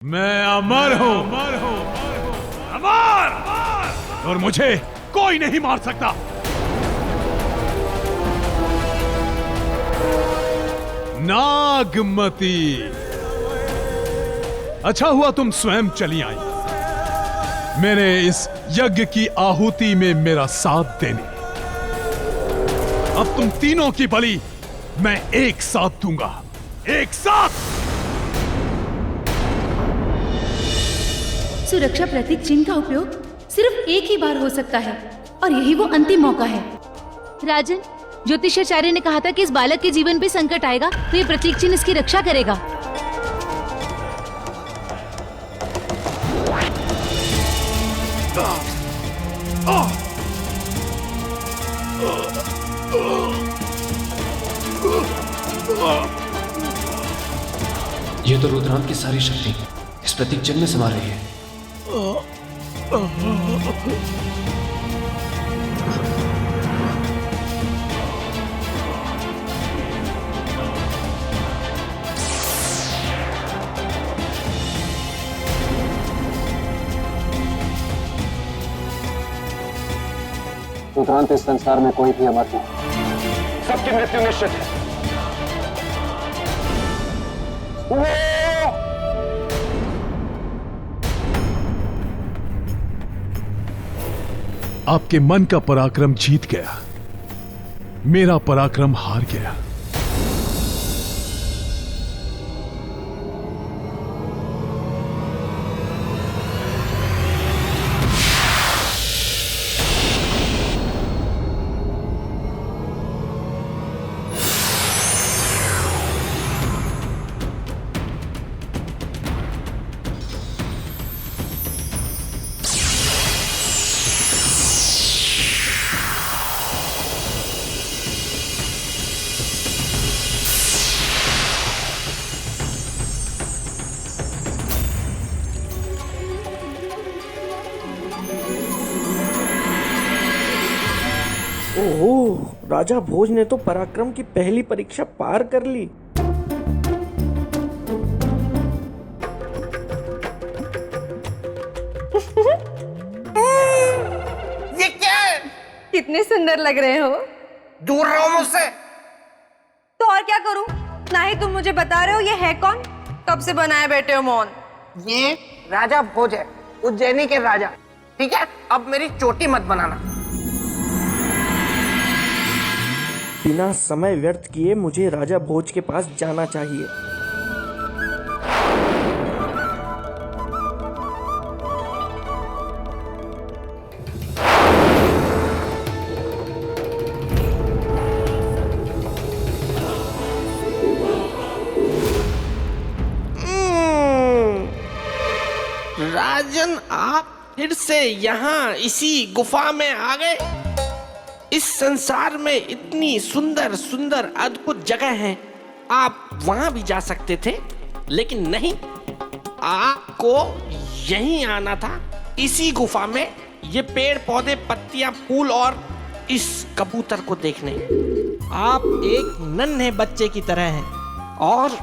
मैं अमर हूं, अमर, और मुझे कोई नहीं मार सकता। नागमती, अच्छा हुआ तुम स्वयं चली आई मेरे इस यज्ञ की आहुति में मेरा साथ देने। अब तुम तीनों की बलि मैं एक साथ दूंगा, एक साथ। सुरक्षा प्रतीक चिन्ह का उपयोग सिर्फ एक ही बार हो सकता है और यही वो अंतिम मौका है। राजन, ज्योतिषाचार्य ने कहा था कि इस बालक के जीवन पे संकट आएगा तो ये प्रतीक चिन्ह इसकी रक्षा करेगा। ये तो रुद्रांत की सारी शक्ति इस प्रतीक चिन्ह में समा रही है। रुद्रांत इस संसार में कोई भी अमर नहीं, सबकी मृत्यु निश्चित है। आपके मन का पराक्रम जीत गया, मेरा पराक्रम हार गया। ओह, राजा भोज ने तो पराक्रम की पहली परीक्षा पार कर ली। ये क्या है? कितने सुंदर लग रहे हो। दूर रहो मुझसे। तो और क्या करूं? ना ही तुम मुझे बता रहे हो ये है कौन, कब से बनाए बैठे हो मौन। ये राजा भोज है, उज्जैनी के राजा। ठीक है, अब मेरी चोटी मत बनाना। बिना समय व्यर्थ किए मुझे राजा भोज के पास जाना चाहिए। राजन, आप फिर से यहाँ इसी गुफा में आ गए। इस संसार में इतनी सुंदर सुंदर अद्भुत जगह हैं, आप वहां भी जा सकते थे, लेकिन नहीं, आपको यहीं आना था, इसी गुफा में, ये पेड़ पौधे पत्तियां फूल और इस कबूतर को देखने। आप एक नन्हे बच्चे की तरह हैं और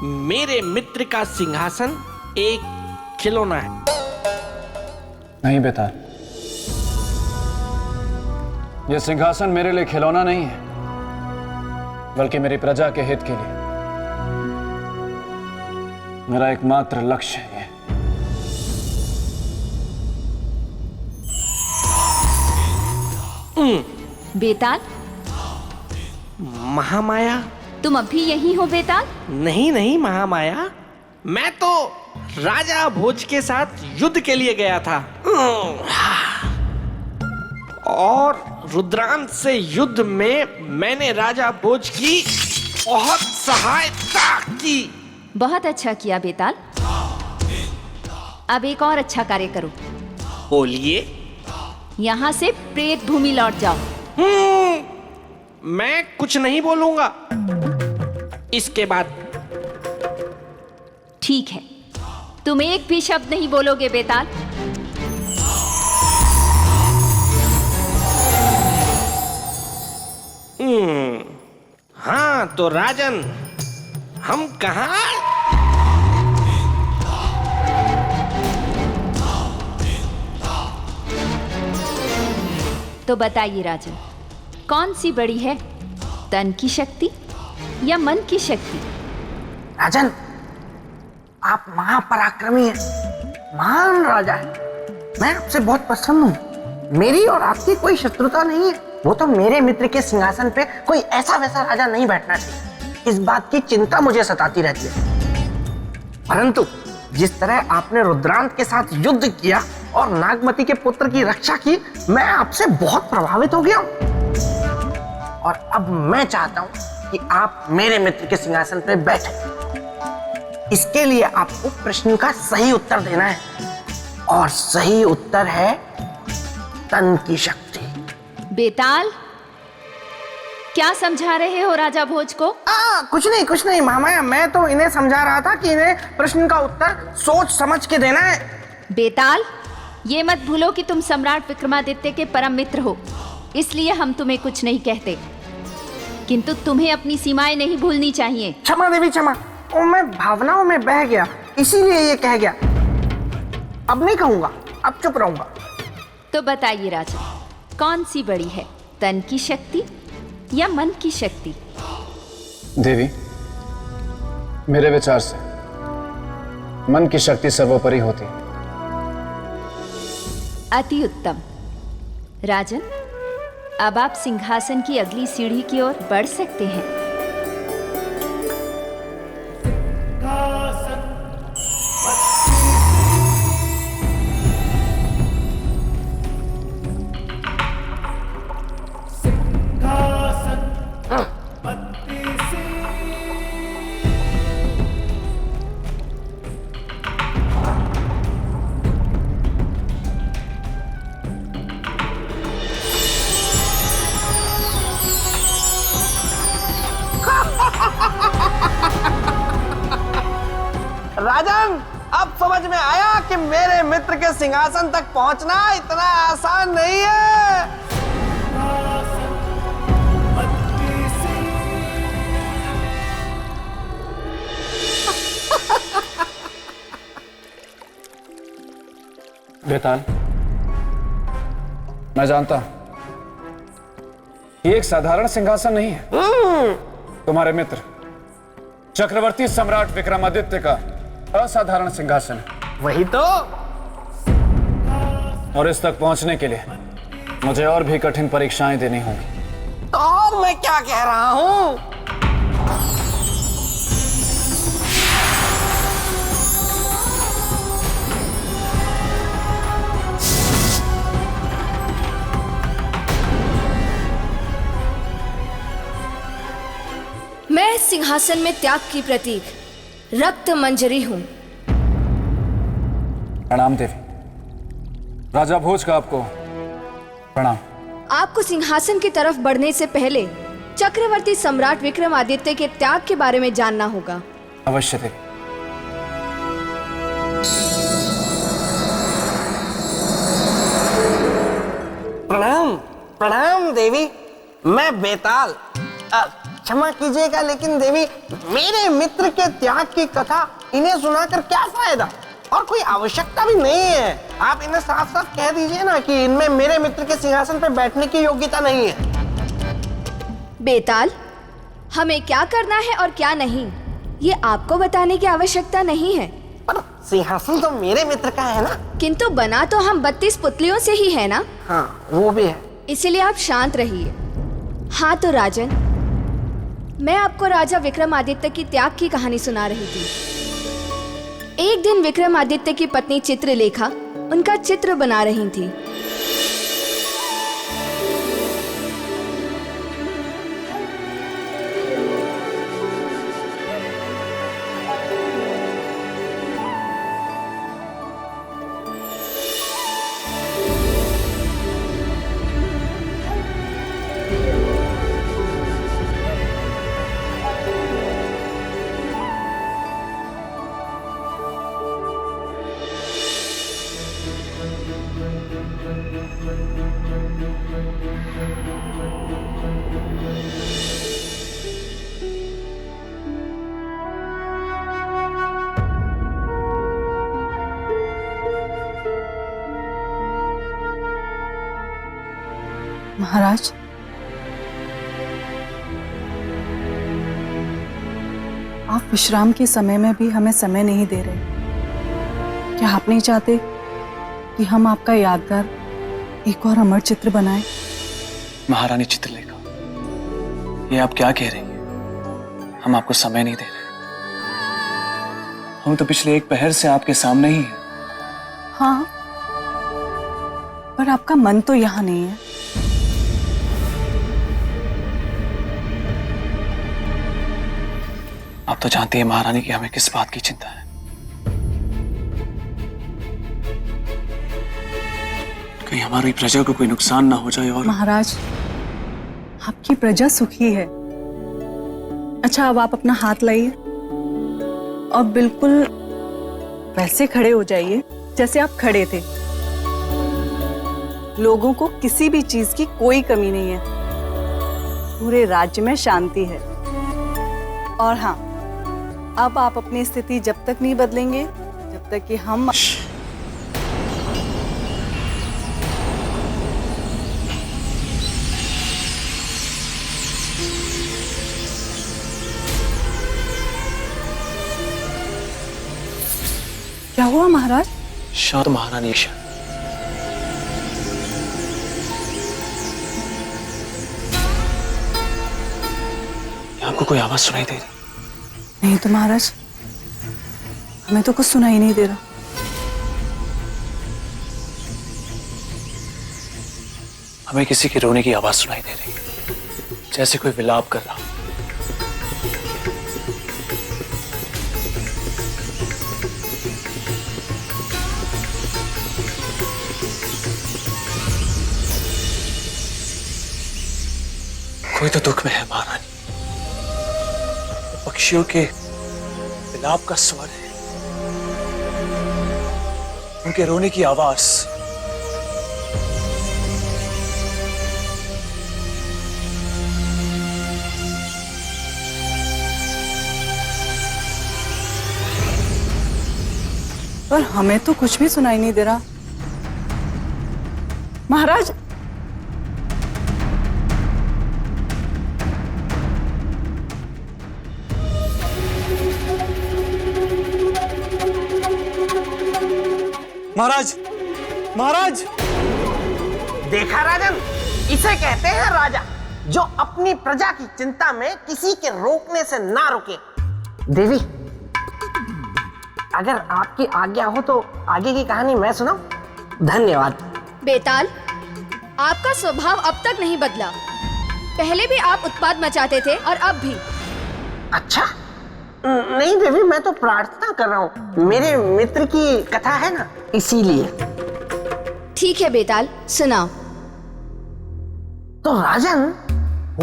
मेरे मित्र का सिंहासन एक खिलौना है। नहीं बेताल, यह सिंहासन मेरे लिए खिलौना नहीं है, बल्कि मेरी प्रजा के हित के लिए मेरा एकमात्र लक्ष्य है। बेताल, महामाया, तुम अभी यहीं हो बेताल? नहीं नहीं महामाया, मैं तो राजा भोज के साथ युद्ध के लिए गया था और रुद्रांत से युद्ध में मैंने राजा भोज की बहुत सहायता की। बहुत अच्छा किया बेताल। अब एक और अच्छा कार्य करो, बोलिए। यहाँ से प्रेत भूमि लौट जाओ। मैं कुछ नहीं बोलूंगा इसके बाद। ठीक है, तुम एक भी शब्द नहीं बोलोगे बेताल। हाँ तो राजन, हम कहाँ? तो बताइए राजन, कौन सी बड़ी है, तन की शक्ति या मन की शक्ति? राजन, आप महापराक्रमी हैं, महान राजा हैं। मैं आपसे बहुत प्रसन्न हूँ। मेरी और आपकी कोई शत्रुता नहीं है। वो तो मेरे मित्र के सिंहासन पे कोई ऐसा वैसा राजा नहीं बैठना चाहिए, इस बात की चिंता मुझे सताती रहती है। परंतु जिस तरह आपने रुद्रांत के साथ युद्ध किया और नागमती के पुत्र की रक्षा की, मैं आपसे बहुत प्रभावित हो गया हूं। और अब मैं चाहता हूं कि आप मेरे मित्र के सिंहासन पर बैठें। इसके लिए आपको प्रश्न का सही उत्तर देना है, और सही उत्तर है तन की शक्ति। बेताल, क्या समझा रहे हो राजा भोज को? कुछ नहीं मामा, मैं तो इन्हें समझा रहा था कि इन्हें प्रश्न का उत्तर सोच समझ के देना है। बेताल, ये मत भूलो कि तुम सम्राट विक्रमादित्य के परम मित्र हो, इसलिए हम तुम्हें कुछ नहीं कहते, किंतु तुम्हें अपनी सीमाएं नहीं भूलनी चाहिए। क्षमा देवी क्षमा, मैं भावनाओं में बह गया, इसीलिए ये कह गया। अब नहीं कहूंगा, अब चुप रहूंगा। तो बताइए राजा, कौन सी बड़ी है, तन की शक्ति या मन की शक्ति? देवी, मेरे विचार से मन की शक्ति सर्वोपरि होती है। अति उत्तम। राजन, अब आप सिंहासन की अगली सीढ़ी की ओर बढ़ सकते हैं। राजन, अब समझ में आया कि मेरे मित्र के सिंहासन तक पहुंचना इतना आसान नहीं है। बेताल, मैं जानता हूं ये एक साधारण सिंहासन नहीं है। तुम्हारे मित्र चक्रवर्ती सम्राट विक्रमादित्य का असाधारण सिंहासन है। वही तो। और इस तक पहुंचने के लिए मुझे और भी कठिन परीक्षाएं देनी होंगी। तो और मैं क्या कह रहा हूं? मैं सिंहासन में त्याग की प्रतीक रक्त मंजरी हूं। प्रणाम देवी। राजा भोज का आपको प्रणाम। आपको सिंहासन की तरफ बढ़ने से पहले चक्रवर्ती सम्राट विक्रमादित्य के त्याग के बारे में जानना होगा। अवश्य देवी। प्रणाम प्रणाम देवी, मैं बेताल। क्षमा कीजिएगा, लेकिन देवी, मेरे मित्र के त्याग की कथा इन्हें सुनाकर क्या फायदा, और कोई आवश्यकता भी नहीं है। आप इन्हें साफ साफ कह दीजिए ना कि इनमें मेरे मित्र के सिंहासन पर बैठने की योग्यता नहीं है। बेताल, हमें क्या करना है और क्या नहीं, ये आपको बताने की आवश्यकता नहीं है। पर सिंहासन तो मेरे मित्र का है ना। किंतु बना तो हम 32 पुतलियों से ही है ना। हाँ, वो भी है। इसलिए आप शांत रहिए। हाँ तो राजन, मैं आपको राजा विक्रमादित्य की त्याग की कहानी सुना रही थी। एक दिन विक्रमादित्य की पत्नी चित्रलेखा उनका चित्र बना रही थी। महाराज, आप विश्राम के समय में भी हमें समय नहीं दे रहे। क्या आप नहीं चाहते कि हम आपका यादगार एक और अमर चित्र बनाएं? महारानी चित्रलेखा, ये आप क्या कह रही हैं? हम आपको समय नहीं दे रहे। हम तो पिछले एक पहर से आपके सामने ही हैं। हाँ, पर आपका मन तो यहाँ नहीं है। आप तो जानती हैं महारानी कि हमें किस बात की चिंता है। कहीं हमारी प्रजा को कोई नुकसान ना हो जाए। और महाराज, आपकी प्रजा सुखी है। अच्छा, अब आप अपना हाथ लाइए और बिल्कुल वैसे खड़े हो जाइए जैसे आप खड़े थे। लोगों को किसी भी चीज की कोई कमी नहीं है। पूरे राज्य में शांति है। और हाँ, अब आप अपनी स्थिति जब तक नहीं बदलेंगे जब तक कि हम क्या हुआ महाराज? शांत महारानी, शांत। आपको कोई आवाज सुनाई दे रही? नहीं तो महाराज, हमें तो कुछ सुनाई नहीं दे रहा। हमें किसी के रोने की आवाज सुनाई दे रही, जैसे कोई विलाप कर रहा। कोई तो दुख में है महारानी। पक्षियों के विलाप का स्वर है, उनके रोने की आवाज। पर हमें तो कुछ भी सुनाई नहीं दे रहा महाराज। महाराज, महाराज! देखा राजन, इसे कहते हैं राजा, जो अपनी प्रजा की चिंता में किसी के रोकने से ना रुके। देवी, अगर आपकी आज्ञा हो तो आगे की कहानी मैं सुनाऊं? धन्यवाद। बेताल, आपका स्वभाव अब तक नहीं बदला। पहले भी आप उत्पात मचाते थे और अब भी। अच्छा, नहीं देवी, मैं तो प्रार्थना कर रहा हूँ। मेरे मित्र की कथा है ना, इसीलिए। ठीक है बेताल, सुनाओ। तो राजन,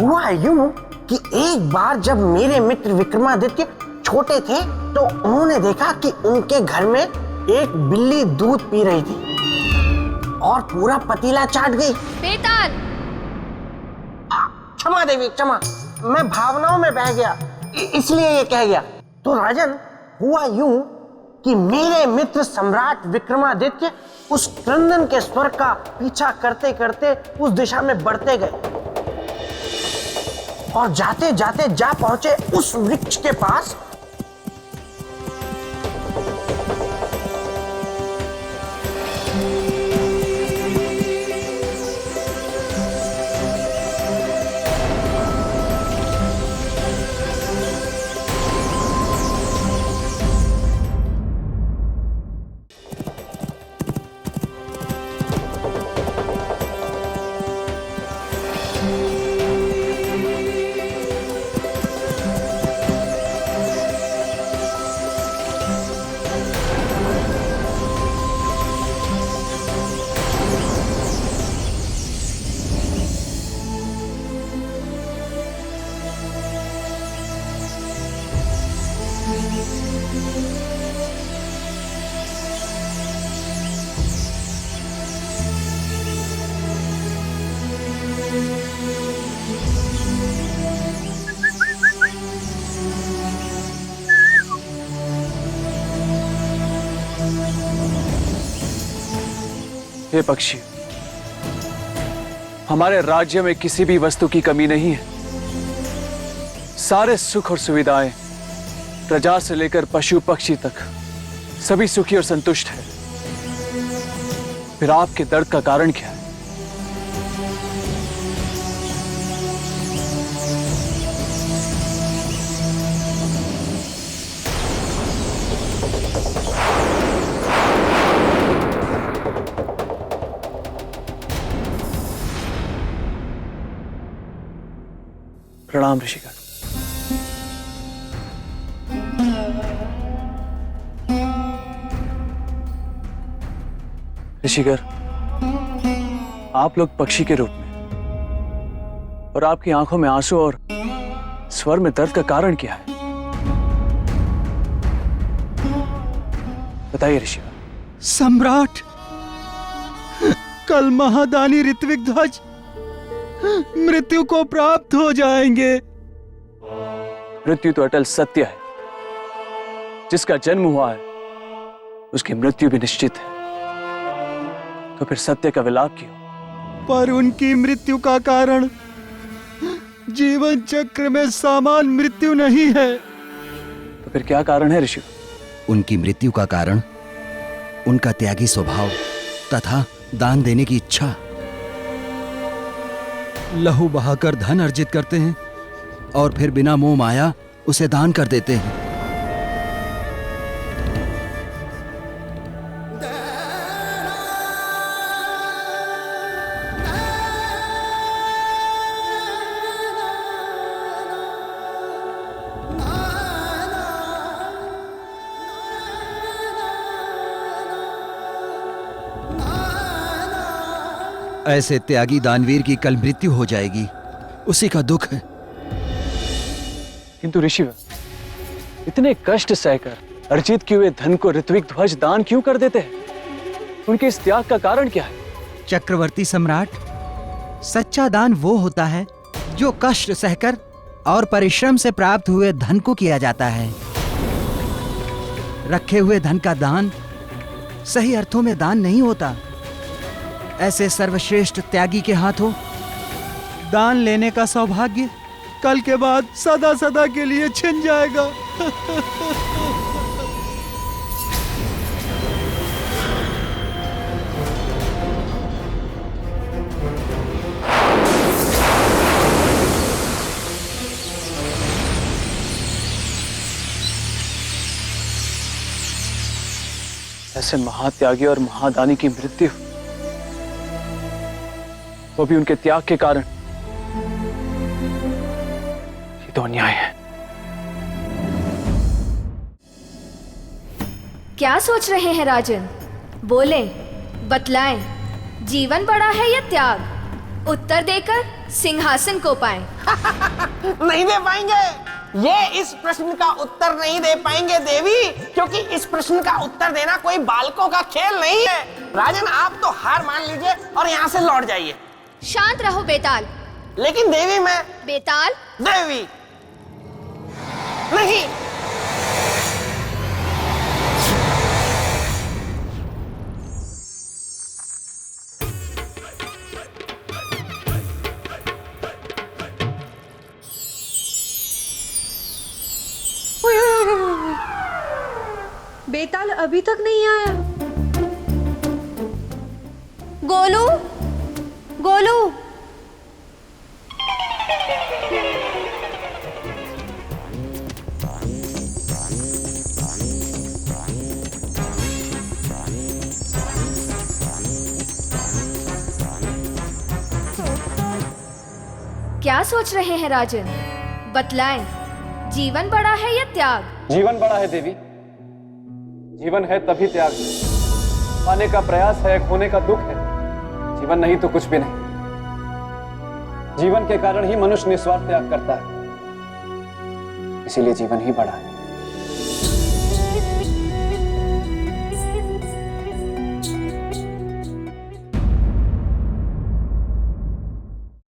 हुआ यूं कि एक बार जब मेरे मित्र विक्रमादित्य छोटे थे तो उन्होंने देखा कि उनके घर में एक बिल्ली दूध पी रही थी और पूरा पतीला चाट गई। बेताल! क्षमा देवी, क्षमा, मैं भावनाओं में बह गया, इसलिए ये कह गया। तो राजन, हुआ यूं कि मेरे मित्र सम्राट विक्रमादित्य उस क्रंदन के स्वर का पीछा करते करते उस दिशा में बढ़ते गए और जाते जाते जा पहुंचे उस वृक्ष के पास। हे पक्षी, हमारे राज्य में किसी भी वस्तु की कमी नहीं है। सारे सुख और सुविधाएं, प्रजा से लेकर पशु पक्षी तक सभी सुखी और संतुष्ट हैं। फिर आपके दर्द का कारण क्या है? प्रणाम ऋषिगण। ऋषिगण, आप लोग पक्षी के रूप में और आपकी आंखों में आंसू और स्वर में दर्द का कारण क्या है? बताइए ऋषिगण। सम्राट, कल महादानी ऋत्विक ध्वज मृत्यु को प्राप्त हो जाएंगे। मृत्यु तो अटल सत्य है। जिसका जन्म हुआ है उसकी मृत्यु भी निश्चित है। तो फिर सत्य का विलाप क्यों? पर उनकी मृत्यु का कारण जीवन चक्र में समान मृत्यु नहीं है। तो फिर क्या कारण है ऋषि? उनकी मृत्यु का कारण उनका त्यागी स्वभाव तथा दान देने की इच्छा। लहू बहाकर धन अर्जित करते हैं और फिर बिना मोह माया उसे दान कर देते हैं। ऐसे त्यागी दानवीर की कल मृत्यु हो जाएगी, उसी का दुख है। किंतु ऋषि, इतने कष्ट सहकर अर्जित किए हुए धन को ऋत्विक ध्वज दान क्यों कर देते हैं? उनके इस त्याग का कारण क्या है? चक्रवर्ती सम्राट, सच्चा दान वो होता है जो कष्ट सहकर और परिश्रम से प्राप्त हुए धन को किया जाता है। रखे हुए धन का दान सही अर्थों में दान नहीं होता। ऐसे सर्वश्रेष्ठ त्यागी के हाथों दान लेने का सौभाग्य कल के बाद सदा सदा के लिए छिन जाएगा। ऐसे महात्यागी और महादानी की मृत्यु, वो भी उनके त्याग के कारण, ये तो अन्याय है। क्या सोच रहे हैं राजन? बोले, बतलाएं, जीवन बड़ा है या त्याग? उत्तर देकर सिंहासन को पाएं। नहीं दे पाएंगे। ये इस प्रश्न का उत्तर नहीं दे पाएंगे देवी, क्योंकि इस प्रश्न का उत्तर देना कोई बालकों का खेल नहीं है। राजन, आप तो हार मान लीजिए और यहाँ से लौट जाइए। शांत रहो बेताल। लेकिन देवी, मैं बेताल देवी नहीं। बेताल अभी तक नहीं आया। गोलू, गोलू, क्या सोच रहे हैं राजन? बतलाएं, जीवन बड़ा है या त्याग? जीवन बड़ा है देवी। जीवन है तभी त्याग। पाने का प्रयास है, खोने का दुख है। जीवन नहीं तो कुछ भी नहीं। जीवन के कारण ही मनुष्य निस्वार्थ त्याग करता है, इसीलिए जीवन ही बड़ा है।